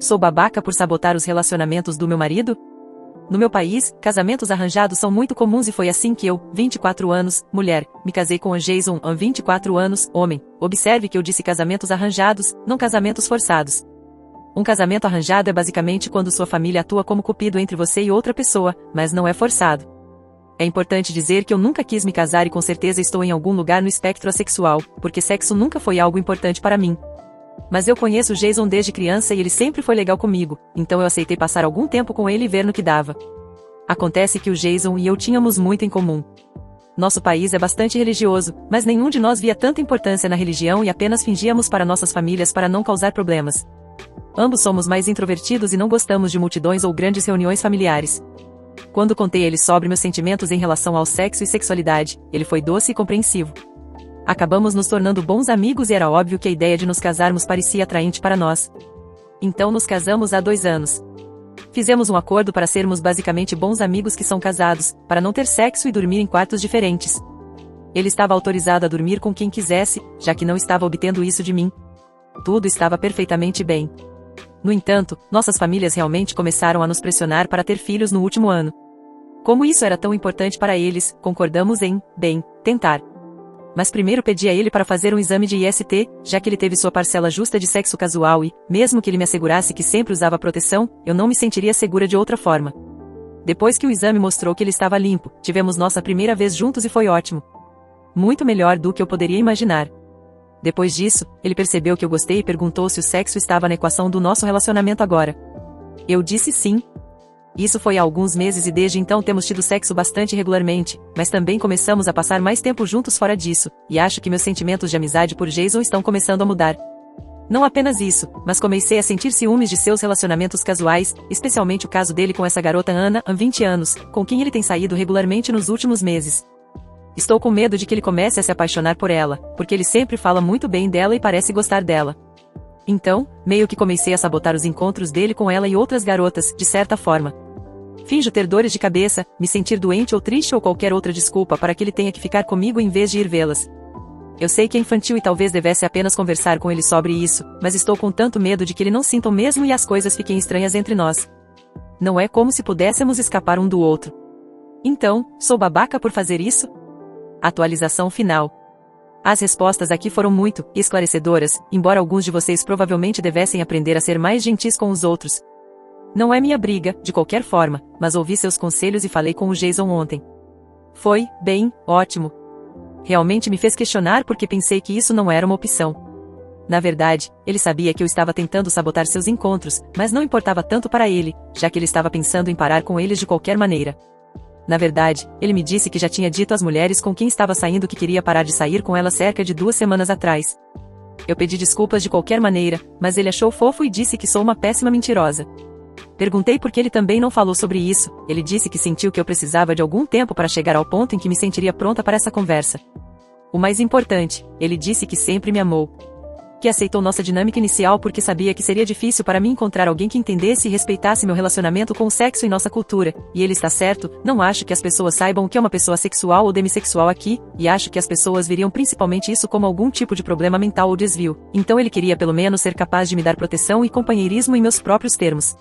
Sou babaca por sabotar os relacionamentos do meu marido? No meu país, casamentos arranjados são muito comuns e foi assim que eu, 24 anos, mulher, me casei com Jason, 24 anos, homem. Observe que eu disse casamentos arranjados, não casamentos forçados. Um casamento arranjado é basicamente quando sua família atua como cupido entre você e outra pessoa, mas não é forçado. É importante dizer que eu nunca quis me casar e com certeza estou em algum lugar no espectro assexual, porque sexo nunca foi algo importante para mim. Mas eu conheço Jason desde criança e ele sempre foi legal comigo, então eu aceitei passar algum tempo com ele e ver no que dava. Acontece que o Jason e eu tínhamos muito em comum. Nosso país é bastante religioso, mas nenhum de nós via tanta importância na religião e apenas fingíamos para nossas famílias para não causar problemas. Ambos somos mais introvertidos e não gostamos de multidões ou grandes reuniões familiares. Quando contei a ele sobre meus sentimentos em relação ao sexo e sexualidade, ele foi doce e compreensivo. Acabamos nos tornando bons amigos e era óbvio que a ideia de nos casarmos parecia atraente para nós. Então nos casamos há 2 anos. Fizemos um acordo para sermos basicamente bons amigos que são casados, para não ter sexo e dormir em quartos diferentes. Ele estava autorizado a dormir com quem quisesse, já que não estava obtendo isso de mim. Tudo estava perfeitamente bem. No entanto, nossas famílias realmente começaram a nos pressionar para ter filhos no último ano. Como isso era tão importante para eles, concordamos em, tentar. Mas primeiro pedi a ele para fazer um exame de IST, já que ele teve sua parcela justa de sexo casual e, mesmo que ele me assegurasse que sempre usava proteção, eu não me sentiria segura de outra forma. Depois que o exame mostrou que ele estava limpo, tivemos nossa primeira vez juntos e foi ótimo. Muito melhor do que eu poderia imaginar. Depois disso, ele percebeu que eu gostei e perguntou se o sexo estava na equação do nosso relacionamento agora. Eu disse sim. Isso foi há alguns meses e desde então temos tido sexo bastante regularmente, mas também começamos a passar mais tempo juntos fora disso, e acho que meus sentimentos de amizade por Jason estão começando a mudar. Não apenas isso, mas comecei a sentir ciúmes de seus relacionamentos casuais, especialmente o caso dele com essa garota Ana, 20 anos, com quem ele tem saído regularmente nos últimos meses. Estou com medo de que ele comece a se apaixonar por ela, porque ele sempre fala muito bem dela e parece gostar dela. Então, meio que comecei a sabotar os encontros dele com ela e outras garotas, de certa forma. Finjo ter dores de cabeça, me sentir doente ou triste ou qualquer outra desculpa para que ele tenha que ficar comigo em vez de ir vê-las. Eu sei que é infantil e talvez devesse apenas conversar com ele sobre isso, mas estou com tanto medo de que ele não sinta o mesmo e as coisas fiquem estranhas entre nós. Não é como se pudéssemos escapar um do outro. Então, sou babaca por fazer isso? Atualização final. As respostas aqui foram muito esclarecedoras, embora alguns de vocês provavelmente devessem aprender a ser mais gentis com os outros. Não é minha briga, de qualquer forma, mas ouvi seus conselhos e falei com o Jason ontem. Foi, ótimo. Realmente me fez questionar porque pensei que isso não era uma opção. Na verdade, ele sabia que eu estava tentando sabotar seus encontros, mas não importava tanto para ele, já que ele estava pensando em parar com eles de qualquer maneira. Na verdade, ele me disse que já tinha dito às mulheres com quem estava saindo que queria parar de sair com ela cerca de 2 semanas atrás. Eu pedi desculpas de qualquer maneira, mas ele achou fofo e disse que sou uma péssima mentirosa. Perguntei por que ele também não falou sobre isso, ele disse que sentiu que eu precisava de algum tempo para chegar ao ponto em que me sentiria pronta para essa conversa. O mais importante, ele disse que sempre me amou. Que aceitou nossa dinâmica inicial porque sabia que seria difícil para mim encontrar alguém que entendesse e respeitasse meu relacionamento com o sexo e nossa cultura, e ele está certo, não acho que as pessoas saibam o que é uma pessoa sexual ou demissexual aqui, e acho que as pessoas viriam principalmente isso como algum tipo de problema mental ou desvio, então ele queria pelo menos ser capaz de me dar proteção e companheirismo em meus próprios termos.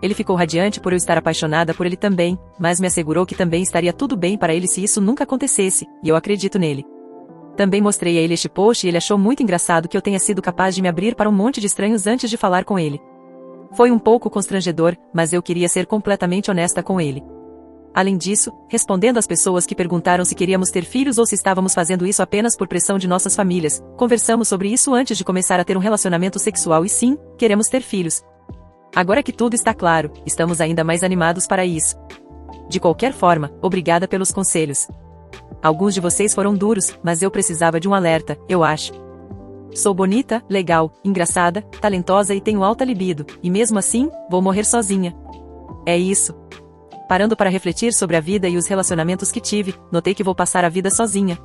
Ele ficou radiante por eu estar apaixonada por ele também, mas me assegurou que também estaria tudo bem para ele se isso nunca acontecesse, e eu acredito nele. Também mostrei a ele este post e ele achou muito engraçado que eu tenha sido capaz de me abrir para um monte de estranhos antes de falar com ele. Foi um pouco constrangedor, mas eu queria ser completamente honesta com ele. Além disso, respondendo às pessoas que perguntaram se queríamos ter filhos ou se estávamos fazendo isso apenas por pressão de nossas famílias, conversamos sobre isso antes de começar a ter um relacionamento sexual e sim, queremos ter filhos. Agora que tudo está claro, estamos ainda mais animados para isso. De qualquer forma, obrigada pelos conselhos. Alguns de vocês foram duros, mas eu precisava de um alerta, eu acho. Sou bonita, legal, engraçada, talentosa e tenho alta libido, e mesmo assim, vou morrer sozinha. É isso. Parando para refletir sobre a vida e os relacionamentos que tive, notei que vou passar a vida sozinha.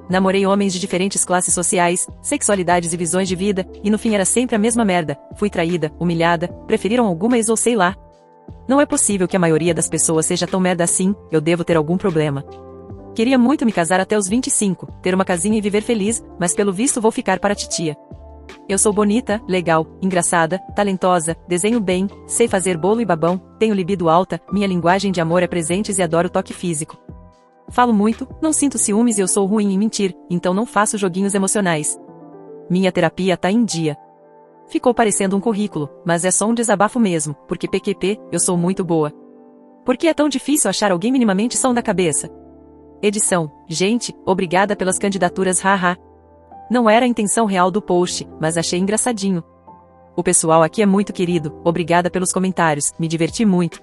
Namorei homens de diferentes classes sociais, sexualidades e visões de vida, e no fim era sempre a mesma merda. Fui traída, humilhada, preferiram alguma ex ou sei lá. Não é possível que a maioria das pessoas seja tão merda assim, eu devo ter algum problema. Queria muito me casar até os 25, ter uma casinha e viver feliz, mas pelo visto vou ficar para a titia. Eu sou bonita, legal, engraçada, talentosa, desenho bem, sei fazer bolo e babão, tenho libido alta, minha linguagem de amor é presentes e adoro toque físico. Falo muito, não sinto ciúmes e eu sou ruim em mentir, então não faço joguinhos emocionais. Minha terapia tá em dia. Ficou parecendo um currículo, mas é só um desabafo mesmo, porque PQP, eu sou muito boa. Por que é tão difícil achar alguém minimamente som da cabeça? Edição. Gente, obrigada pelas candidaturas, haha. Não era a intenção real do post, mas achei engraçadinho. O pessoal aqui é muito querido, obrigada pelos comentários, me diverti muito.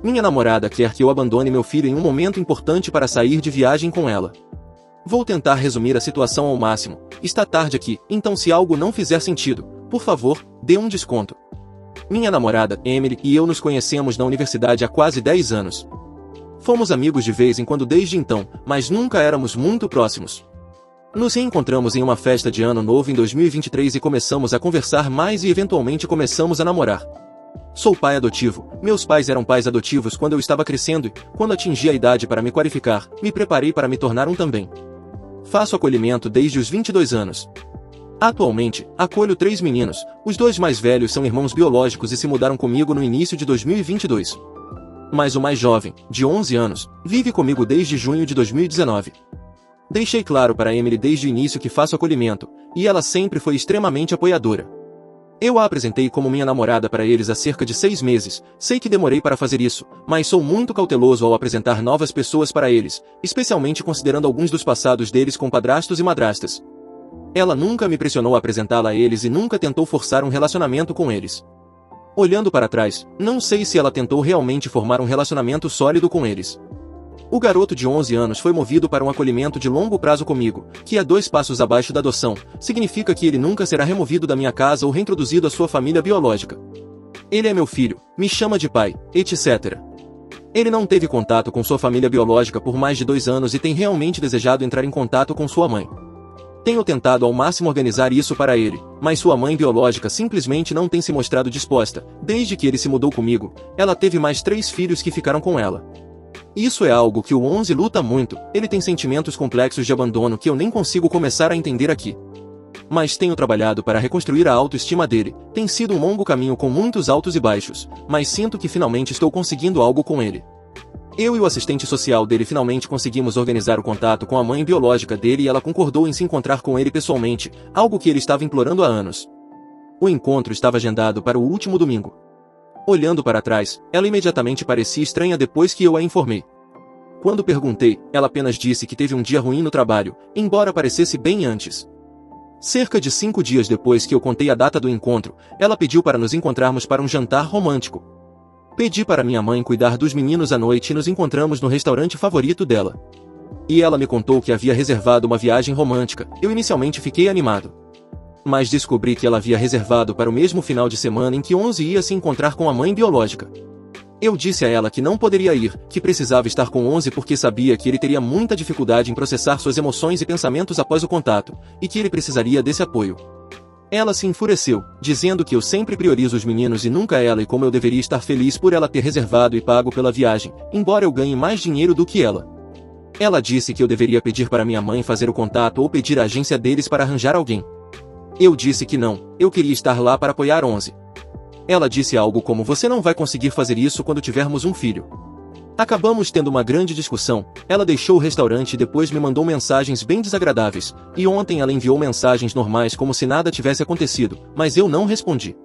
Minha namorada quer que eu abandone meu filho em um momento importante para sair de viagem com ela. Vou tentar resumir a situação ao máximo. Está tarde aqui, então se algo não fizer sentido, por favor, dê um desconto. Minha namorada, Emily, e eu nos conhecemos na universidade há quase 10 anos. Fomos amigos de vez em quando desde então, mas nunca éramos muito próximos. Nos reencontramos em uma festa de ano novo em 2023 e começamos a conversar mais e eventualmente começamos a namorar. Sou pai adotivo, meus pais eram pais adotivos quando eu estava crescendo e, quando atingi a idade para me qualificar, me preparei para me tornar um também. Faço acolhimento desde os 22 anos. Atualmente, acolho 3 meninos, os 2 mais velhos são irmãos biológicos e se mudaram comigo no início de 2022. Mas o mais jovem, de 11 anos, vive comigo desde junho de 2019. Deixei claro para Emily desde o início que faço acolhimento, e ela sempre foi extremamente apoiadora. Eu a apresentei como minha namorada para eles há cerca de 6 meses, sei que demorei para fazer isso, mas sou muito cauteloso ao apresentar novas pessoas para eles, especialmente considerando alguns dos passados deles com padrastos e madrastas. Ela nunca me pressionou a apresentá-la a eles e nunca tentou forçar um relacionamento com eles. Olhando para trás, não sei se ela tentou realmente formar um relacionamento sólido com eles. O garoto de 11 anos foi movido para um acolhimento de longo prazo comigo, que é 2 passos abaixo da adoção, significa que ele nunca será removido da minha casa ou reintroduzido à sua família biológica. Ele é meu filho, me chama de pai, etc. Ele não teve contato com sua família biológica por mais de 2 anos e tem realmente desejado entrar em contato com sua mãe. Tenho tentado ao máximo organizar isso para ele, mas sua mãe biológica simplesmente não tem se mostrado disposta. Desde que ele se mudou comigo, ela teve mais 3 filhos que ficaram com ela. Isso é algo que o 11 luta muito, ele tem sentimentos complexos de abandono que eu nem consigo começar a entender aqui. Mas tenho trabalhado para reconstruir a autoestima dele, tem sido um longo caminho com muitos altos e baixos, mas sinto que finalmente estou conseguindo algo com ele. Eu e o assistente social dele finalmente conseguimos organizar o contato com a mãe biológica dele e ela concordou em se encontrar com ele pessoalmente, algo que ele estava implorando há anos. O encontro estava agendado para o último domingo. Olhando para trás, ela imediatamente parecia estranha depois que eu a informei. Quando perguntei, ela apenas disse que teve um dia ruim no trabalho, embora parecesse bem antes. Cerca de 5 dias depois que eu contei a data do encontro, ela pediu para nos encontrarmos para um jantar romântico. Pedi para minha mãe cuidar dos meninos à noite e nos encontramos no restaurante favorito dela. E ela me contou que havia reservado uma viagem romântica. Eu inicialmente fiquei animado. Mas descobri que ela havia reservado para o mesmo final de semana em que 11 ia se encontrar com a mãe biológica. Eu disse a ela que não poderia ir, que precisava estar com 11 porque sabia que ele teria muita dificuldade em processar suas emoções e pensamentos após o contato, e que ele precisaria desse apoio. Ela se enfureceu, dizendo que eu sempre priorizo os meninos e nunca ela e como eu deveria estar feliz por ela ter reservado e pago pela viagem, embora eu ganhe mais dinheiro do que ela. Ela disse que eu deveria pedir para minha mãe fazer o contato ou pedir à agência deles para arranjar alguém. Eu disse que não, eu queria estar lá para apoiar 11. Ela disse algo como: você não vai conseguir fazer isso quando tivermos um filho. Acabamos tendo uma grande discussão, ela deixou o restaurante e depois me mandou mensagens bem desagradáveis, e ontem ela enviou mensagens normais como se nada tivesse acontecido, mas eu não respondi.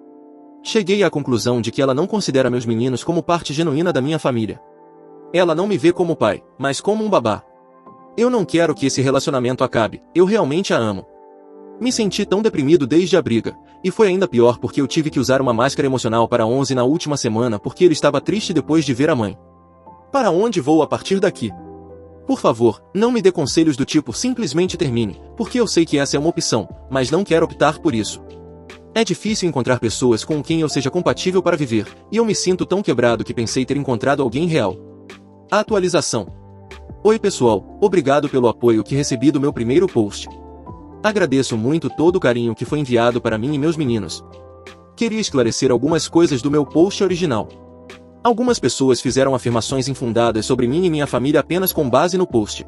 Cheguei à conclusão de que ela não considera meus meninos como parte genuína da minha família. Ela não me vê como pai, mas como um babá. Eu não quero que esse relacionamento acabe, eu realmente a amo. Me senti tão deprimido desde a briga, e foi ainda pior porque eu tive que usar uma máscara emocional para 11 na última semana porque ele estava triste depois de ver a mãe. Para onde vou a partir daqui? Por favor, não me dê conselhos do tipo simplesmente termine, porque eu sei que essa é uma opção, mas não quero optar por isso. É difícil encontrar pessoas com quem eu seja compatível para viver, e eu me sinto tão quebrado que pensei ter encontrado alguém real. Atualização. Oi pessoal, obrigado pelo apoio que recebi do meu primeiro post. Agradeço muito todo o carinho que foi enviado para mim e meus meninos. Queria esclarecer algumas coisas do meu post original. Algumas pessoas fizeram afirmações infundadas sobre mim e minha família apenas com base no post.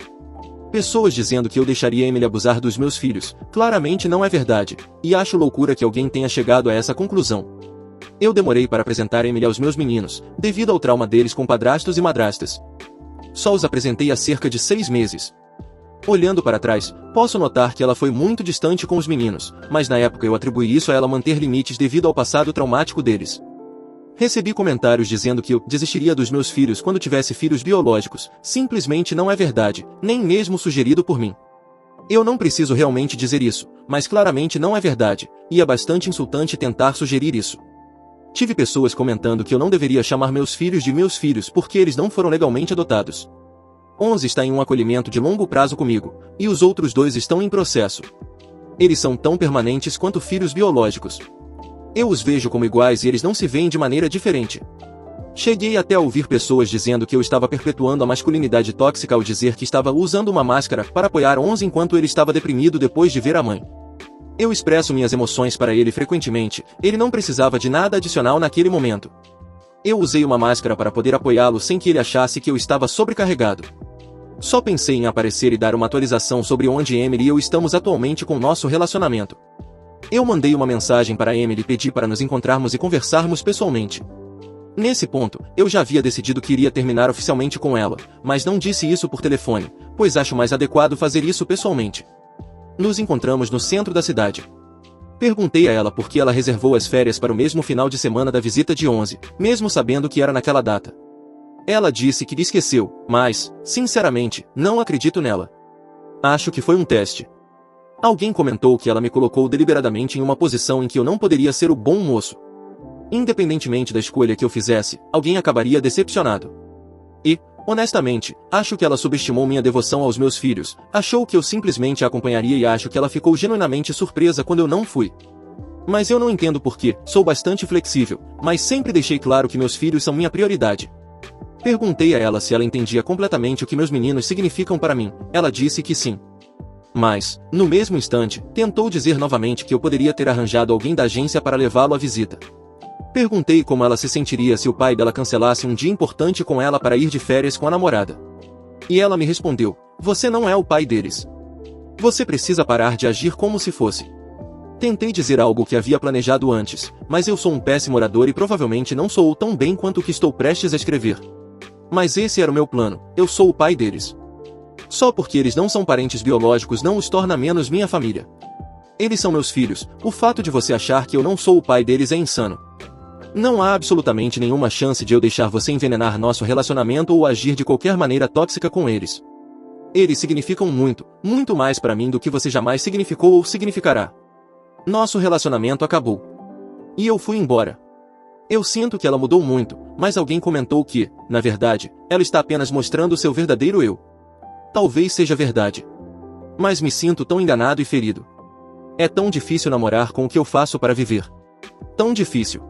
Pessoas dizendo que eu deixaria Emily abusar dos meus filhos, claramente não é verdade, e acho loucura que alguém tenha chegado a essa conclusão. Eu demorei para apresentar Emily aos meus meninos, devido ao trauma deles com padrastos e madrastas. Só os apresentei há cerca de 6 meses. Olhando para trás, posso notar que ela foi muito distante com os meninos, mas na época eu atribuí isso a ela manter limites devido ao passado traumático deles. Recebi comentários dizendo que eu desistiria dos meus filhos quando tivesse filhos biológicos. Simplesmente não é verdade, nem mesmo sugerido por mim. Eu não preciso realmente dizer isso, mas claramente não é verdade, e é bastante insultante tentar sugerir isso. Tive pessoas comentando que eu não deveria chamar meus filhos de meus filhos porque eles não foram legalmente adotados. 11 está em um acolhimento de longo prazo comigo, e os outros 2 estão em processo. Eles são tão permanentes quanto filhos biológicos. Eu os vejo como iguais e eles não se veem de maneira diferente. Cheguei até a ouvir pessoas dizendo que eu estava perpetuando a masculinidade tóxica ao dizer que estava usando uma máscara para apoiar 11 enquanto ele estava deprimido depois de ver a mãe. Eu expresso minhas emoções para ele frequentemente, ele não precisava de nada adicional naquele momento. Eu usei uma máscara para poder apoiá-lo sem que ele achasse que eu estava sobrecarregado. Só pensei em aparecer e dar uma atualização sobre onde Emily e eu estamos atualmente com nosso relacionamento. Eu mandei uma mensagem para Emily e pedi para nos encontrarmos e conversarmos pessoalmente. Nesse ponto, eu já havia decidido que iria terminar oficialmente com ela, mas não disse isso por telefone, pois acho mais adequado fazer isso pessoalmente. Nos encontramos no centro da cidade. Perguntei a ela por que ela reservou as férias para o mesmo final de semana da visita de 11, mesmo sabendo que era naquela data. Ela disse que esqueceu, mas, sinceramente, não acredito nela. Acho que foi um teste. Alguém comentou que ela me colocou deliberadamente em uma posição em que eu não poderia ser o bom moço. Independentemente da escolha que eu fizesse, alguém acabaria decepcionado. E, honestamente, acho que ela subestimou minha devoção aos meus filhos, achou que eu simplesmente a acompanharia e acho que ela ficou genuinamente surpresa quando eu não fui. Mas eu não entendo porquê, sou bastante flexível, mas sempre deixei claro que meus filhos são minha prioridade. Perguntei a ela se ela entendia completamente o que meus meninos significam para mim, ela disse que sim. Mas, no mesmo instante, tentou dizer novamente que eu poderia ter arranjado alguém da agência para levá-lo à visita. Perguntei como ela se sentiria se o pai dela cancelasse um dia importante com ela para ir de férias com a namorada. E ela me respondeu: "Você não é o pai deles. Você precisa parar de agir como se fosse." Tentei dizer algo que havia planejado antes, mas eu sou um péssimo orador e provavelmente não sou tão bem quanto o que estou prestes a escrever. Mas esse era o meu plano, eu sou o pai deles. Só porque eles não são parentes biológicos não os torna menos minha família. Eles são meus filhos, o fato de você achar que eu não sou o pai deles é insano. Não há absolutamente nenhuma chance de eu deixar você envenenar nosso relacionamento ou agir de qualquer maneira tóxica com eles. Eles significam muito, muito mais para mim do que você jamais significou ou significará. Nosso relacionamento acabou. E eu fui embora. Eu sinto que ela mudou muito, mas alguém comentou que, na verdade, ela está apenas mostrando o seu verdadeiro eu. Talvez seja verdade. Mas me sinto tão enganado e ferido. É tão difícil namorar com o que eu faço para viver. Tão difícil.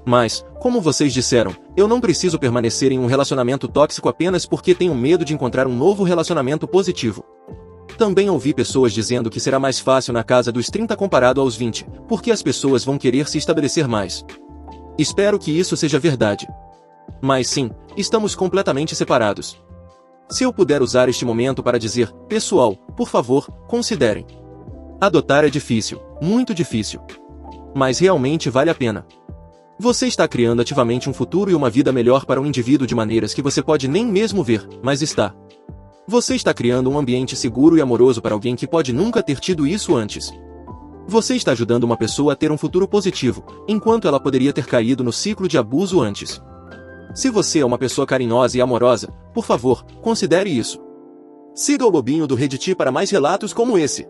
Mas, como vocês disseram, eu não preciso permanecer em um relacionamento tóxico apenas porque tenho medo de encontrar um novo relacionamento positivo. Também ouvi pessoas dizendo que será mais fácil na casa dos 30 comparado aos 20, porque as pessoas vão querer se estabelecer mais. Espero que isso seja verdade. Mas sim, estamos completamente separados. Se eu puder usar este momento para dizer, pessoal, por favor, considerem. Adotar é difícil, muito difícil. Mas realmente vale a pena. Você está criando ativamente um futuro e uma vida melhor para um indivíduo de maneiras que você pode nem mesmo ver, mas está. Você está criando um ambiente seguro e amoroso para alguém que pode nunca ter tido isso antes. Você está ajudando uma pessoa a ter um futuro positivo, enquanto ela poderia ter caído no ciclo de abuso antes. Se você é uma pessoa carinhosa e amorosa, por favor, considere isso. Siga o Lobinho do Reddit para mais relatos como esse.